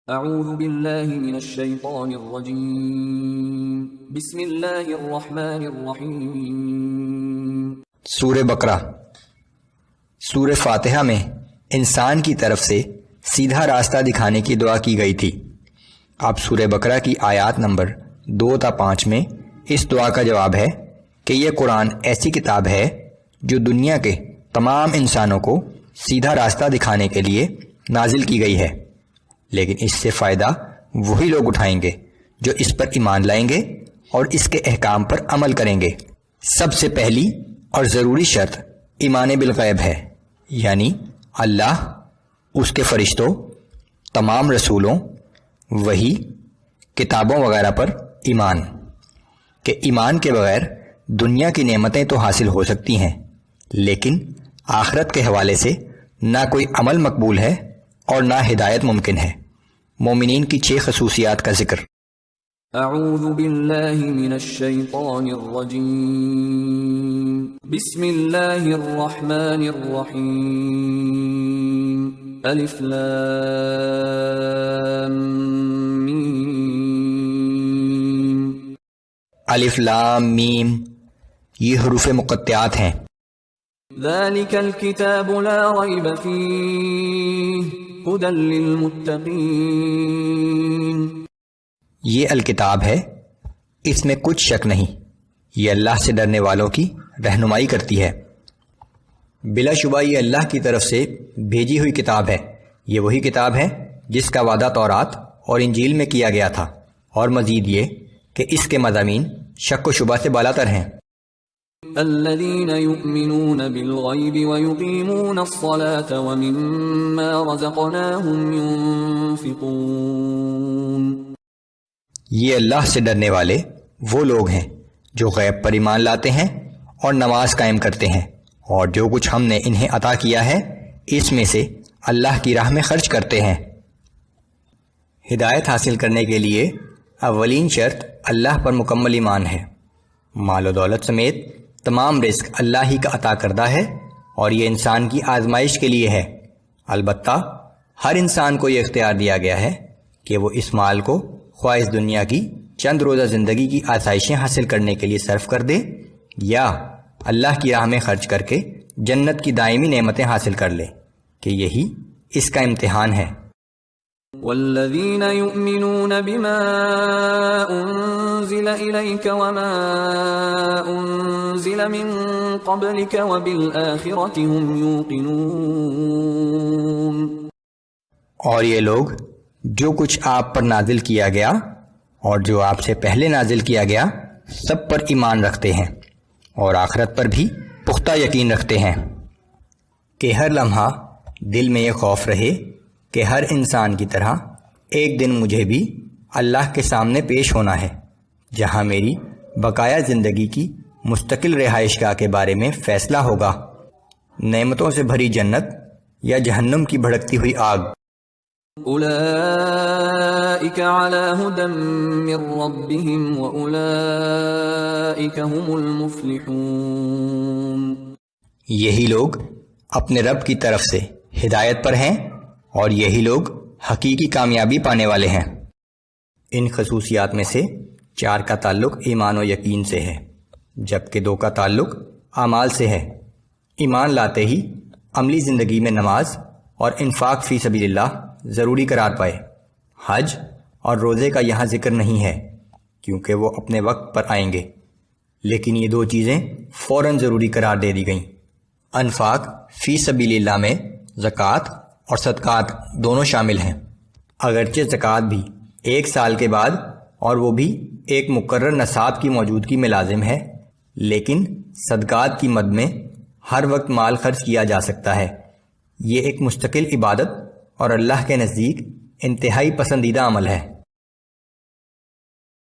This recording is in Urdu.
اعوذ باللہ من الشیطان الرجیم بسم اللہ الرحمن الرحیم۔ سورہ بقرہ۔ سورہ فاتحہ میں انسان کی طرف سے سیدھا راستہ دکھانے کی دعا کی گئی تھی۔ اب سورہ بقرہ کی آیات نمبر 2 تا 5 میں اس دعا کا جواب ہے کہ یہ قرآن ایسی کتاب ہے جو دنیا کے تمام انسانوں کو سیدھا راستہ دکھانے کے لیے نازل کی گئی ہے، لیکن اس سے فائدہ وہی لوگ اٹھائیں گے جو اس پر ایمان لائیں گے اور اس کے احکام پر عمل کریں گے۔ سب سے پہلی اور ضروری شرط ایمان بالغیب ہے، یعنی اللہ، اس کے فرشتوں، تمام رسولوں، وحی، کتابوں وغیرہ پر ایمان، کہ ایمان کے بغیر دنیا کی نعمتیں تو حاصل ہو سکتی ہیں لیکن آخرت کے حوالے سے نہ کوئی عمل مقبول ہے اور نہ ہدایت ممکن ہے۔ مومنین کی 6 خصوصیات کا ذکر۔ اعوذ باللہ من الشیطان الرجیم بسم اللہ الرحمن الرحیم۔ الف لام میم۔ الف لام میم یہ حروف مقطعات ہیں۔ ذالک الکتاب لا ریب فیہ ھدی للمتقین۔ یہ الکتاب ہے، اس میں کچھ شک نہیں، یہ اللہ سے ڈرنے والوں کی رہنمائی کرتی ہے۔ بلا شبہ یہ اللہ کی طرف سے بھیجی ہوئی کتاب ہے، یہ وہی کتاب ہے جس کا وعدہ تورات اور انجیل میں کیا گیا تھا، اور مزید یہ کہ اس کے مضامین شک و شبہ سے بالاتر ہیں۔ الذين يؤمنون بالغيب ويقيمون الصلاة ومما رزقناهم ينفقون۔ یہ اللہ سے ڈرنے والے وہ لوگ ہیں جو غیب پر ایمان لاتے ہیں اور نماز قائم کرتے ہیں، اور جو کچھ ہم نے انہیں عطا کیا ہے اس میں سے اللہ کی راہ میں خرچ کرتے ہیں۔ ہدایت حاصل کرنے کے لیے اولین شرط اللہ پر مکمل ایمان ہے۔ مال و دولت سمیت تمام رزق اللہ ہی کا عطا کردہ ہے اور یہ انسان کی آزمائش کے لیے ہے۔ البتہ ہر انسان کو یہ اختیار دیا گیا ہے کہ وہ اس مال کو خواہ اس دنیا کی چند روزہ زندگی کی آسائشیں حاصل کرنے کے لیے صرف کر دے یا اللہ کی راہ میں خرچ کر کے جنت کی دائمی نعمتیں حاصل کر لے، کہ یہی اس کا امتحان ہے۔ والذین یؤمنون بما انزل الیک وما انزل من قبلک وبالآخرۃ هم یوقنون۔ اور یہ لوگ جو کچھ آپ پر نازل کیا گیا اور جو آپ سے پہلے نازل کیا گیا سب پر ایمان رکھتے ہیں اور آخرت پر بھی پختہ یقین رکھتے ہیں، کہ ہر لمحہ دل میں یہ خوف رہے کہ ہر انسان کی طرح ایک دن مجھے بھی اللہ کے سامنے پیش ہونا ہے، جہاں میری بقایا زندگی کی مستقل رہائش گاہ کے بارے میں فیصلہ ہوگا، نعمتوں سے بھری جنت یا جہنم کی بھڑکتی ہوئی آگ۔ اولئک علی ھدی من ربہم واولئک ھم المفلحون۔ یہی لوگ اپنے رب کی طرف سے ہدایت پر ہیں اور یہی لوگ حقیقی کامیابی پانے والے ہیں۔ ان خصوصیات میں سے 4 کا تعلق ایمان و یقین سے ہے، جبکہ 2 کا تعلق اعمال سے ہے۔ ایمان لاتے ہی عملی زندگی میں نماز اور انفاق فی سبیل اللہ ضروری قرار پائے۔ حج اور روزے کا یہاں ذکر نہیں ہے کیونکہ وہ اپنے وقت پر آئیں گے، لیکن یہ 2 چیزیں فوراً ضروری قرار دے دی گئیں۔ انفاق فی سبیل اللہ میں زکوٰۃ اور صدقات دونوں شامل ہیں، اگرچہ زکوٰۃ بھی 1 سال کے بعد اور وہ بھی ایک مقرر نصاب کی موجودگی میں لازم ہے، لیکن صدقات کی مد میں ہر وقت مال خرچ کیا جا سکتا ہے۔ یہ ایک مستقل عبادت اور اللہ کے نزدیک انتہائی پسندیدہ عمل ہے۔